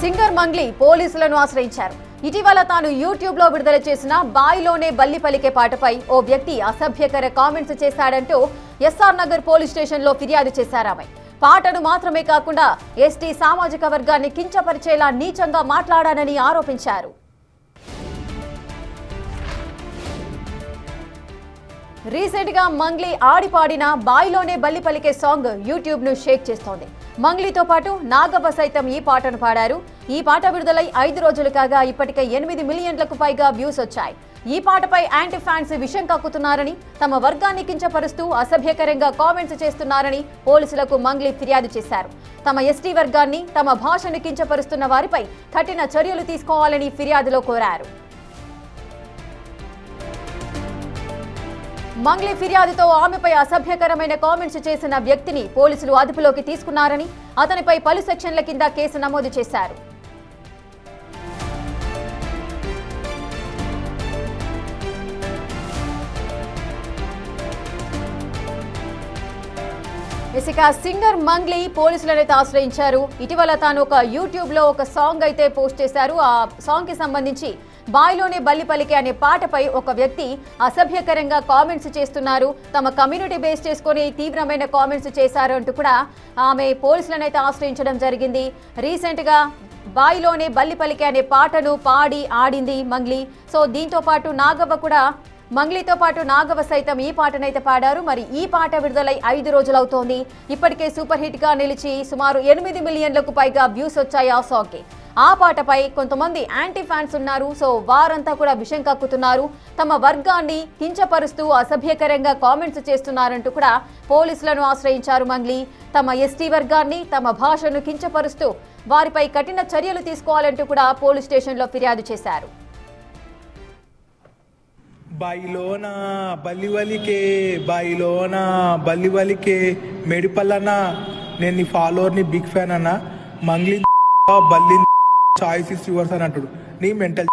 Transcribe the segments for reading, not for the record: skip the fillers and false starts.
Singer Mangli పోలీసులను ఆశ్రయించారు. ఇటీవల తాను యూట్యూబ్ లో విడుదల చేసిన బాయిలోనే బల్లి పలికే పాటపై ఓ వ్యక్తి అసభ్యకర కామెంట్స్ చేశాడంటూ ఎస్ఆర్ నగర్ పోలీస్ స్టేషన్ లో ఫిర్యాదు చేశారామె. పాటను మాత్రమే కాకుండా ఎస్టీ సామాజిక వర్గాన్ని కించపరిచేలా నీచంగా మాట్లాడానని ఆరోపించారు. రీసెంట్ గా మంగ్లీ ఆడిపాడిన బాయిలోనే బల్లి పలికే సాంగ్ యూట్యూబ్ ను షేక్ చేస్తోంది. మంగ్లీతో పాటు నాగవ్వ సైతం ఈ పాటను పాడారు. ఈ పాట విడుదలై 5 రోజులు కాగా ఇప్పటికే 8 మిలియన్లకు పైగా వ్యూస్ వచ్చాయి. ఈ పాటపై యాంటీ ఫ్యాన్స్ విషం కక్కుతున్నారని, తమ వర్గాన్ని కించపరుస్తూ అసభ్యకరంగా కామెంట్స్ చేస్తున్నారని పోలీసులకు మంగ్లీ ఫిర్యాదు చేశారు. తమ ఎస్టీ వర్గాన్ని, తమ భాషను కించపరుస్తున్న వారిపై కఠిన చర్యలు తీసుకోవాలని ఫిర్యాదులో కోరారు. మంగ్లీ ఫిర్యాదుతో ఆమెపై అసభ్యకరమైన కామెంట్స్ చేసిన వ్యక్తిని పోలీసులు అదుపులోకి తీసుకున్నారని, అతనిపై పలు సెక్షన్ల కింద కేసు నమోదు చేశారు. ఇక సింగర్ మంగ్లీ పోలీసులనైతే ఆశ్రయించారు. ఇటీవల తాను ఒక యూట్యూబ్ లో ఒక సాంగ్ అయితే పోస్ట్ చేశారు. ఆ సాంగ్ కి సంబంధించి బాయిలోనే బల్లి పలికే అనే పాటపై ఒక వ్యక్తి అసభ్యకరంగా కామెంట్స్ చేస్తున్నారు, తమ కమ్యూనిటీ బేస్ చేసుకుని తీవ్రమైన కామెంట్స్ చేశారు అంటూ కూడా ఆమె పోలీసులనైతే ఆశ్రయించడం జరిగింది. రీసెంట్ గా బాయిలోనే బల్లి పలికే అనే పాటను పాడి ఆడింది మంగ్లీ. సో దీంతో పాటు నాగవ్వ కూడా, మంగ్లీతో పాటు నాగవ్వ సైతం ఈ పాటనైతే పాడారు. మరి ఈ పాట విడుదలై 5 రోజులవుతోంది. ఇప్పటికే సూపర్ హిట్ గా నిలిచి సుమారు 8 మిలియన్లకు పైగా వ్యూస్ వచ్చాయి ఆ సాంగ్ కి. ఆ పాటపై కొంతమంది యాంటీ ఫ్యాన్స్ ఉన్నారు. సో వారంతా కూడా విషం కక్కుతున్నారు, తమ వర్గాన్ని కించపరుస్తూ అసభ్యకరంగా కామెంట్స్ చేస్తున్నారంటూ కూడా పోలీసులను ఆశ్రయించారు మంగ్లీ. తమ ఎస్టీ వర్గాన్ని, తమ భాషను కించపరుస్తూ వారిపై కఠిన చర్యలు తీసుకోవాలంటూ కూడా పోలీస్ స్టేషన్లో ఫిర్యాదు చేశారు. బాయిలోన బల్లివలికే, బాయిలోన బల్లివలికే, మెడిపల్లనా నేను నీ ఫాలోవర్ని, బిగ్ ఫ్యాన్ అన్న. మంగ్లీ బల్లి చాయిస్ ఇస్ యువర్స్ అని అంటాడు. నీ మెంటల్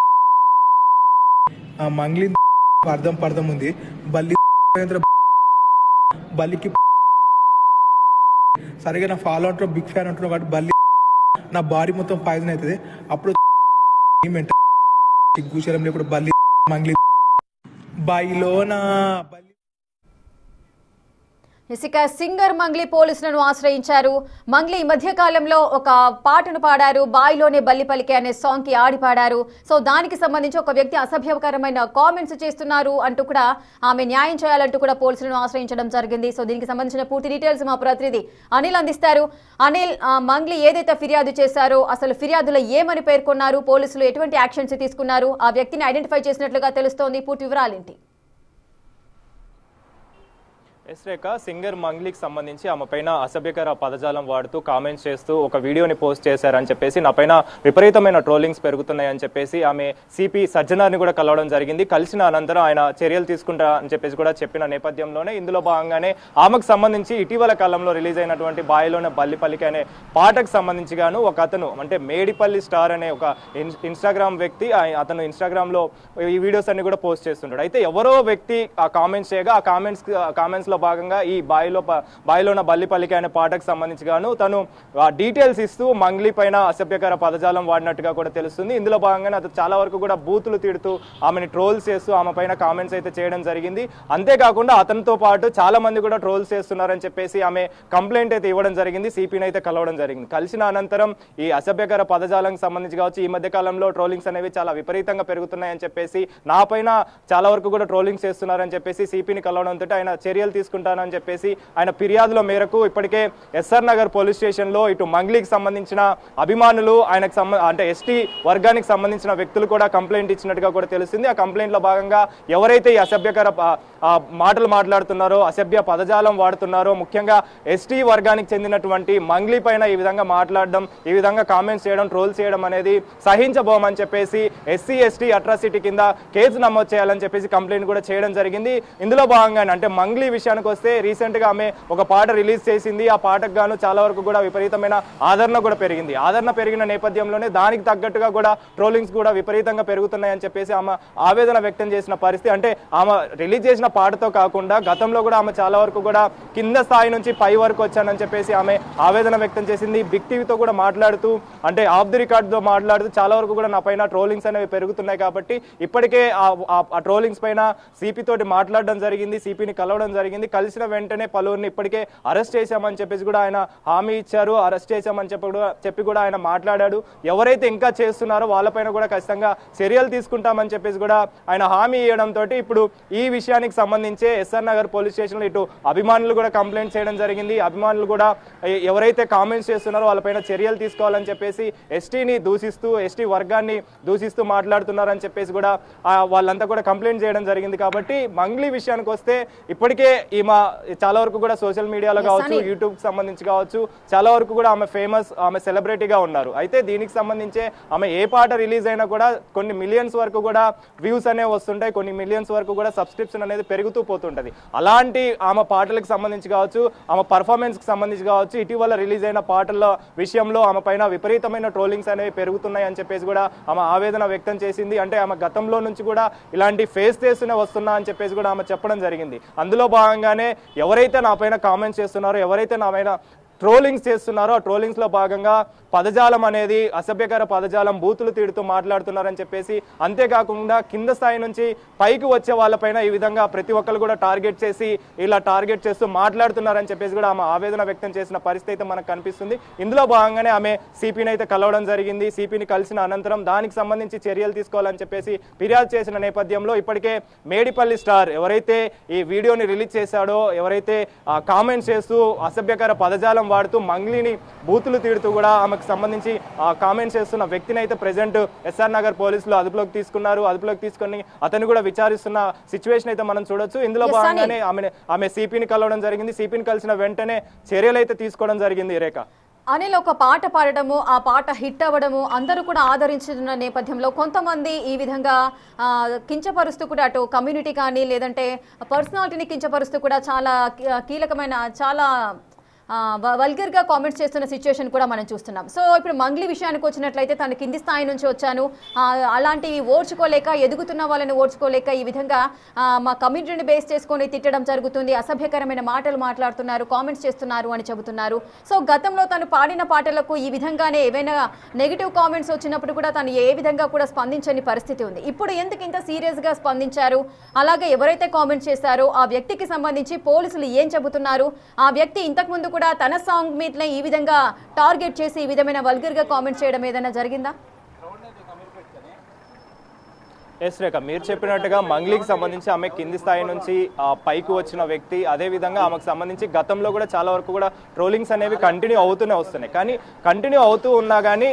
మంగ్లీ అర్థం ఉంది. బల్లి బల్లికి సరిగా నా ఫాలో అంటారు, బిగ్ ఫ్యాన్ అంటున్నావు కాబట్టి బల్లి నా బాడీ మొత్తం పాయిజన్ అవుతుంది. అప్పుడు నీ మెంటల్ సిగ్గుచరం లేప్పుడు బల్లి మంగ్లీ బాయిలోనా బల్లి. ఇక సింగర్ మంగ్లీ పోలీసులను ఆశ్రయించారు. మంగ్లీ ఈ మధ్య కాలంలో ఒక పాటను పాడారు, బాయిలోనే బల్లి పలికే అనే సాంగ్ కి ఆడి పాడారు. సో దానికి సంబంధించి ఒక వ్యక్తి అసభ్యకరమైన కామెంట్స్ చేస్తున్నారు అంటూ కూడా ఆమె న్యాయం చేయాలంటూ కూడా పోలీసులను ఆశ్రయించడం జరిగింది. సో దీనికి సంబంధించిన పూర్తి డీటెయిల్స్ మా ప్రతినిధి అనిల్ అందిస్తారు. అనిల్, మంగ్లీ ఏదైతే ఫిర్యాదు చేశారో అసలు ఫిర్యాదులో ఏమని పేర్కొన్నారు, పోలీసులు ఎటువంటి యాక్షన్స్ తీసుకున్నారు, ఆ వ్యక్తిని ఐడెంటిఫై చేసినట్లుగా తెలుస్తోంది, పూర్తి వివరాలేంటి? రేఖ, సింగర్ మంగ్లీకి సంబంధించి ఆమె పైన అసభ్యకర పదజాలం వాడుతూ కామెంట్స్ చేస్తూ ఒక వీడియోని పోస్ట్ చేశారని చెప్పేసి, నా పైన విపరీతమైన ట్రోలింగ్స్ పెరుగుతున్నాయని చెప్పేసి ఆమె సిపి సజ్జనార్ని కూడా కలవడం జరిగింది. కలిసిన అనంతరం ఆయన చర్యలు తీసుకుంటా అని చెప్పేసి కూడా చెప్పిన నేపథ్యంలోనే ఇందులో భాగంగానే ఆమెకు సంబంధించి ఇటీవల కాలంలో రిలీజ్ అయినటువంటి బాయిలోనే బల్లి పలికే అనే పాటకు సంబంధించి గాను ఒక అతను, అంటే మేడిపల్లి స్టార్ అనే ఒక ఇన్స్టాగ్రామ్ వ్యక్తి, అతను ఇన్స్టాగ్రామ్ లో ఈ వీడియోస్ అన్ని కూడా పోస్ట్ చేస్తుంటాడు. అయితే ఎవరో వ్యక్తి ఆ కామెంట్స్ చేయగా ఆ కామెంట్స్ లో భాగంగా ఈ బాయిలోన బల్లి పలికే అనే పాటకు సంబంధించి గాను తను డీటెయిల్స్ ఇస్తూ మంగ్లీ పైన అసభ్యకర పదజాలం వాడినట్టుగా కూడా తెలుస్తుంది. ఇందులో భాగంగానే అతను చాలా వరకు కూడా బూతులు తిడుతూ ఆమెని ట్రోల్స్ చేస్తూ ఆమె పైన కామెంట్స్ అయితే చేయడం జరిగింది. అంతేకాకుండా అతనితో పాటు చాలా మంది కూడా ట్రోల్స్ చేస్తున్నారని చెప్పేసి ఆమె కంప్లైంట్ అయితే ఇవ్వడం జరిగింది, సిపిని అయితే కలవడం జరిగింది. కలిసిన అనంతరం ఈ అసభ్యకర పదజాలకు సంబంధించి కావచ్చు, ఈ మధ్య కాలంలో ట్రోలింగ్స్ అనేవి చాలా విపరీతంగా పెరుగుతున్నాయని చెప్పేసి, నా పైన చాలా వరకు కూడా ట్రోలింగ్స్ చేస్తున్నారని చెప్పేసి సిపిని కలవడంతో ఆయన చర్యలు తీసుకుంటానని చెప్పేసి ఆయన ఫిర్యాదుల మేరకు ఇప్పటికే ఎస్ఆర్ నగర్ పోలీస్ స్టేషన్ లో ఇటు మంగ్లీకి సంబంధించిన అభిమానులు, ఆయనకు అంటే ఎస్టీ వర్గానికి సంబంధించిన వ్యక్తులు కూడా కంప్లైంట్ ఇచ్చినట్టుగా కూడా తెలుస్తుంది. ఆ కంప్లైంట్ లో భాగంగా ఎవరైతే ఈ అసభ్యకర మాటలు మాట్లాడుతున్నారో, అసభ్య పదజాలం వాడుతున్నారో, ముఖ్యంగా ఎస్టీ వర్గానికి చెందినటువంటి మంగ్లీ పైన ఈ విధంగా మాట్లాడడం, ఈ విధంగా కామెంట్స్ చేయడం, ట్రోల్స్ చేయడం అనేది సహించబోమని చెప్పేసి ఎస్సీ ఎస్టీ అట్రాసిటీ కింద కేసు నమోదు చేయాలని చెప్పేసి కంప్లైంట్ కూడా చేయడం జరిగింది. ఇందులో భాగంగానే అంటే మంగ్లీ విషయాన్ని విషయానికి వస్తే రీసెంట్ గా ఆమె ఒక పాట రిలీజ్ చేసింది. ఆ పాటకు గాను చాలా వరకు కూడా విపరీతమైన ఆదరణ కూడా పెరిగింది. ఆదరణ పెరిగిన నేపథ్యంలోనే దానికి తగ్గట్టుగా కూడా ట్రోలింగ్స్ కూడా విపరీతంగా పెరుగుతున్నాయని చెప్పేసి ఆమె ఆవేదన వ్యక్తం చేసిన పరిస్థితి. అంటే ఆమె రిలీజ్ చేసిన పాటతో కాకుండా గతంలో కూడా ఆమె చాలా వరకు కూడా కింద స్థాయి నుంచి పై వరకు వచ్చానని చెప్పేసి ఆమె ఆవేదన వ్యక్తం చేసింది. బిగ్ టీవీతో కూడా మాట్లాడుతూ, అంటే ఆఫ్ ది రికార్డ్ తో మాట్లాడుతూ చాలా వరకు కూడా నా పైన ట్రోలింగ్స్ అనేవి పెరుగుతున్నాయి కాబట్టి ఇప్పటికే ఆ ట్రోలింగ్స్ పైన సిపి తోటి మాట్లాడడం జరిగింది, సిపిని కలవడం జరిగింది. కలిసిన వెంటనే పలువురిని ఇప్పటికే అరెస్ట్ చేశామని చెప్పేసి కూడా ఆయన హామీ ఇచ్చారు. అరెస్ట్ చేశామని చెప్పి కూడా ఆయన మాట్లాడాడు. ఎవరైతే ఇంకా చేస్తున్నారో వాళ్ళపైన కూడా ఖచ్చితంగా చర్యలు తీసుకుంటామని చెప్పేసి కూడా ఆయన హామీ ఇవ్వడంతో ఇప్పుడు ఈ విషయానికి సంబంధించి ఎస్ఆర్ నగర్ పోలీస్ స్టేషన్ లో ఇటు అభిమానులు కూడా కంప్లైంట్ చేయడం జరిగింది. అభిమానులు కూడా ఎవరైతే కామెంట్స్ చేస్తున్నారో వాళ్ళపైన చర్యలు తీసుకోవాలని చెప్పేసి ఎస్టీని దూషిస్తూ, ఎస్టీ వర్గాన్ని దూషిస్తూ మాట్లాడుతున్నారని చెప్పేసి కూడా వాళ్ళంతా కూడా కంప్లైంట్ చేయడం జరిగింది. కాబట్టి మంగ్లీ విషయానికి వస్తే ఇప్పటికే ఈమె చాలా వరకు కూడా సోషల్ మీడియాలో కావచ్చు, యూట్యూబ్ కి సంబంధించి కావచ్చు చాలా వరకు కూడా ఆమె ఫేమస్, ఆమె సెలబ్రిటీగా ఉన్నారు. అయితే దీనికి సంబంధించి ఆమె ఏ పాట రిలీజ్ అయినా కూడా కొన్ని మిలియన్స్ వరకు కూడా వ్యూస్ అనేవి వస్తుంటాయి, కొన్ని మిలియన్స్ వరకు కూడా సబ్స్క్రిప్షన్ అనేది పెరుగుతూ పోతుంటది. అలాంటి ఆమె పాటలకు సంబంధించి కావచ్చు, ఆమె పర్ఫార్మెన్స్ కి సంబంధించి కావచ్చు, ఇటీవల రిలీజ్ అయిన పాటల విషయంలో ఆమె పైన విపరీతమైన ట్రోలింగ్స్ అనేవి పెరుగుతున్నాయి అని చెప్పేసి కూడా ఆమె ఆవేదన వ్యక్తం చేసింది. అంటే ఆమె గతంలో నుంచి కూడా ఇలాంటి ఫేస్ చేస్తూనే వస్తున్నా అని చెప్పేసి కూడా ఆమె చెప్పడం జరిగింది. అందులో భాగంగానే ఎవరైతే నా పైన కామెంట్స్ చేస్తున్నారో, ఎవరైతే నా పైన ట్రోలింగ్స్ చేస్తున్నారో ఆ ట్రోలింగ్స్ లో భాగంగా పదజాలం అనేది అసభ్యకర పదజాలం, బూతులు తీడుతూ మాట్లాడుతున్నారని చెప్పేసి, అంతేకాకుండా కింద స్థాయి నుంచి పైకి వచ్చే వాళ్ళపైన ఈ విధంగా ప్రతి ఒక్కరు కూడా టార్గెట్ చేసి ఇలా టార్గెట్ చేస్తూ మాట్లాడుతున్నారని చెప్పేసి కూడా ఆమె ఆవేదన వ్యక్తం చేసిన పరిస్థితి అయితే మనకు కనిపిస్తుంది. ఇందులో భాగంగానే ఆమె సిపిని అయితే కలవడం జరిగింది. సిపిని కలిసిన అనంతరం దానికి సంబంధించి చర్యలు తీసుకోవాలని చెప్పేసి ఫిర్యాదు చేసిన నేపథ్యంలో ఇప్పటికే మేడిపల్లి స్టార్ ఎవరైతే ఈ వీడియోని రిలీజ్ చేశాడో, ఎవరైతే కామెంట్స్ చేస్తూ అసభ్యకర పదజాలం వాడుతూ మంగ్లీని బూతులు తీడుతూ కూడా ఆమెకు సంబంధించి కామెంట్స్ చేస్తున్న వ్యక్తిని అయితే ప్రెసెంట్ ఎస్ఆర్ నగర్ పోలీసులు అదుపులోకి తీసుకున్నారు. అదుపులోకి తీసుకుని అతన్ని కూడా విచారిస్తున్న సిచ్యువేషన్ అయితే మనం చూడొచ్చు. ఇందులో భాగంగానే ఆమె సిపిని కలవడం జరిగింది. సిపిని కలిసిన వెంటనే చర్యలు అయితే తీసుకోవడం జరిగింది. రేఖ, అనిల్ ఒక పాట పాడడము, ఆ పాట హిట్ అవ్వడము, అందరూ కూడా ఆదరించిన నేపథ్యంలో కొంతమంది ఈ విధంగా కించపరుస్తూ కూడా అటు కమ్యూనిటీ కానీ లేదంటే పర్సనాలిటీని కించపరుస్తూ కూడా చాలా కీలకమైన, చాలా వల్గర్గా కామెంట్స్ చేస్తున్న సిచ్యువేషన్ కూడా మనం చూస్తున్నాం. సో ఇప్పుడు మంగ్లీ విషయానికి వచ్చినట్లయితే తను కింది స్థాయి నుంచి వచ్చాను, అలాంటివి ఓర్చుకోలేక, ఎదుగుతున్న వాళ్ళని ఓర్చుకోలేక ఈ విధంగా మా కమ్యూనిటీని బేస్ చేసుకొని తిట్టడం జరుగుతుంది, అసభ్యకరమైన మాటలు మాట్లాడుతున్నారు, కామెంట్స్ చేస్తున్నారు అని చెబుతున్నారు. సో గతంలో తను పాడిన పాటలకు ఈ విధంగానే ఏవైనా నెగిటివ్ కామెంట్స్ వచ్చినప్పుడు కూడా తను ఏ విధంగా కూడా స్పందించని పరిస్థితి ఉంది. ఇప్పుడు ఎందుకు ఇంత సీరియస్గా స్పందించారు? అలాగే ఎవరైతే కామెంట్స్ చేశారో ఆ వ్యక్తికి సంబంధించి పోలీసులు ఏం చెబుతున్నారు? ఆ వ్యక్తి ఇంతకుముందు కూడా తన సాంగ్ మీద ఈ విధంగా టార్గెట్ చేసి ఈ విధమైన వల్గర్ గా కామెంట్ చేయడం ఏదైనా జరిగిందా? ఎస్ రేఖ, మీరు చెప్పినట్టుగా మంగ్లీకి సంబంధించి ఆమె కింది స్థాయి నుంచి పైకి వచ్చిన వ్యక్తి. అదేవిధంగా ఆమెకు సంబంధించి గతంలో కూడా చాలా వరకు కూడా ట్రోలింగ్స్ అనేవి కంటిన్యూ అవుతూనే వస్తున్నాయి. కానీ కంటిన్యూ అవుతూ ఉన్నా కానీ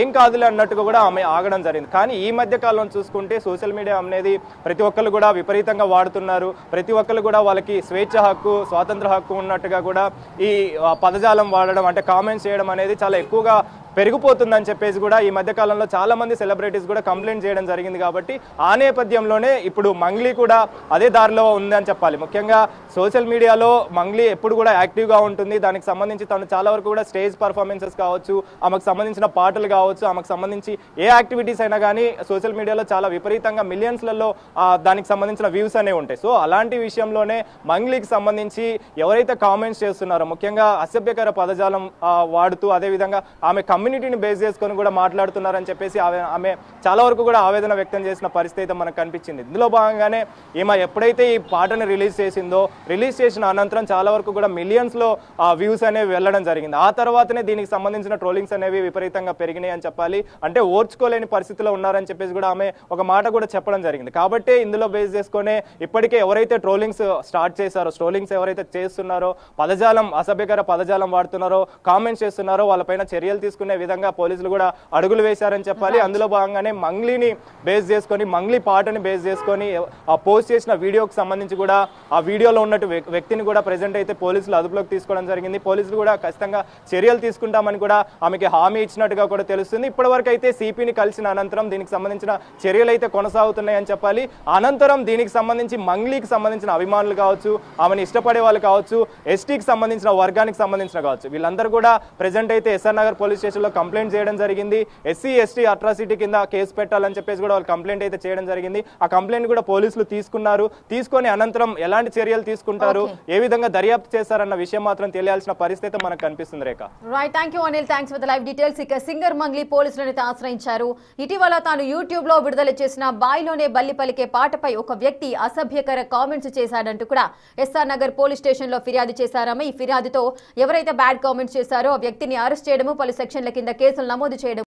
ఏం కాదులే అన్నట్టుగా కూడా ఆమె ఆగడం జరిగింది. కానీ ఈ మధ్య కాలంలో చూసుకుంటే సోషల్ మీడియా అనేది ప్రతి ఒక్కరు కూడా విపరీతంగా వాడుతున్నారు. ప్రతి ఒక్కరు కూడా వాళ్ళకి స్వేచ్ఛ హక్కు, స్వాతంత్ర హక్కు ఉన్నట్టుగా కూడా ఈ పదజాలం వాడడం, అంటే కామెంట్స్ చేయడం అనేది చాలా ఎక్కువగా పెరిగిపోతుందని చెప్పేసి కూడా ఈ మధ్య కాలంలో చాలా మంది సెలబ్రిటీస్ కూడా కంప్లైంట్ చేయడం జరిగింది. కాబట్టి ఆ నేపథ్యంలోనే ఇప్పుడు మంగ్లీ కూడా అదే దారిలో ఉందని చెప్పాలి. ముఖ్యంగా సోషల్ మీడియాలో మంగ్లీ ఎప్పుడు కూడా యాక్టివ్గా ఉంటుంది. దానికి సంబంధించి తను చాలా వరకు కూడా స్టేజ్ పర్ఫార్మెన్సెస్ కావచ్చు, ఆమెకు సంబంధించిన పాటలు కావచ్చు, ఆమెకు సంబంధించి ఏ యాక్టివిటీస్ అయినా కానీ సోషల్ మీడియాలో చాలా విపరీతంగా మిలియన్స్లలో దానికి సంబంధించిన వ్యూస్ అనేవి ఉంటాయి. సో అలాంటి విషయంలోనే మంగ్లీకి సంబంధించి ఎవరైతే కామెంట్స్ చేస్తున్నారో, ముఖ్యంగా అసభ్యకర పదజాలం వాడుతూ, అదేవిధంగా ఆమె కమ్యూనిటీని బేస్ చేసుకొని కూడా మాట్లాడుతున్నారని చెప్పేసి ఆమె చాలా వరకు కూడా ఆవేదన వ్యక్తం చేసిన పరిస్థితి అయితే మనకు కనిపించింది. ఇందులో భాగంగానే ఈమె ఎప్పుడైతే ఈ పాటను రిలీజ్ చేసిందో, రిలీజ్ చేసిన అనంతరం చాలా వరకు కూడా మిలియన్స్ లో వ్యూస్ అనేవి వెళ్ళడం జరిగింది. ఆ తర్వాతనే దీనికి సంబంధించిన ట్రోలింగ్స్ అనేవి విపరీతంగా పెరిగినాయి అని చెప్పాలి. అంటే ఓర్చుకోలేని పరిస్థితిలో ఉన్నారని చెప్పేసి కూడా ఆమె ఒక మాట కూడా చెప్పడం జరిగింది. కాబట్టి ఇందులో బేస్ చేసుకునే ఇప్పటికే ఎవరైతే ట్రోలింగ్స్ స్టార్ట్ చేశారో, ట్రోలింగ్స్ ఎవరైతే చేస్తున్నారో, పదజాలం, అసభ్యకర పదజాలం వాడుతున్నారో, కామెంట్స్ చేస్తున్నారో వాళ్ళపైన చర్యలు తీసుకునే చేసుకునే విధంగా పోలీసులు కూడా అడుగులు వేశారని చెప్పాలి. అందులో భాగంగానే మంగ్లీని బేస్ చేసుకొని, మంగ్లీ పాటని బేస్ చేసుకొని ఆ పోస్ట్ చేసిన వీడియోకి సంబంధించి కూడా ఆ వీడియోలో ఉన్నట్టు వ్యక్తిని కూడా ప్రెజెంట్ అయితే పోలీసులు అదుపులోకి తీసుకోవడం జరిగింది. పోలీసులు కూడా ఖచ్చితంగా చర్యలు తీసుకుంటామని కూడా ఆమెకి హామీ ఇచ్చినట్టుగా కూడా తెలుస్తుంది. ఇప్పటివరకు అయితే సిపిని కలిసిన అనంతరం దీనికి సంబంధించిన చర్యలు అయితే కొనసాగుతున్నాయని చెప్పాలి. అనంతరం దీనికి సంబంధించి మంగ్లీకి సంబంధించిన అభిమానులు కావచ్చు, ఆమెను ఇష్టపడే వాళ్ళు కావచ్చు, ఎస్టీకి సంబంధించిన వర్గానికి సంబంధించిన కావచ్చు, వీళ్ళందరూ కూడా ప్రెజెంట్ అయితే ఎస్ఆర్ నగర్ పోలీస్ స్టేషన్లో కంప్లైంట్ చేయడం జరిగింది. ఎస్సీ ఎస్టీ అట్రాసిటీ కింద కేసు పెట్టాలని చెప్పేసి కూడా వాళ్ళు కంప్లైంట్ అయితే చేయడం జరిగింది. ఆ కంప్లైంట్ కూడా పోలీసులు తీసుకున్నారు. తీసుకొని అనంతరం ఎలాంటి చర్యలు తీసుకుంటారు, ఏ విధంగా దర్యాప్తు చేస్తారన్న విషయం మాత్రం తెలియాల్సిన పరిస్థితి మనకు కనిపిస్తుంది. Rekha, right, thank you Anil, thanks for the live details. ఇక సింగర్ మంగ్లీ పోలీసులను ఆశ్రయించారు. ఇటీవల తాను యూట్యూబ్ లో విడుదల చేసిన బాయిలోనే బల్లి పలికే పాటపై ఒక వ్యక్తి అసభ్యకర కామెంట్స్ చేశాడంటూ కూడా ఎస్ఆర్ నగర్ పోలీస్ స్టేషన్ లో ఫిర్యాదు చేశారామె. ఈ ఫిర్యాదుతో ఎవరైతే బ్యాడ్ కామెంట్స్ చేశారో ఆ వ్యక్తిని అరెస్ట్ చేయడము, పలు సెక్షన్ల కింద కేసులు నమోదు చేయడం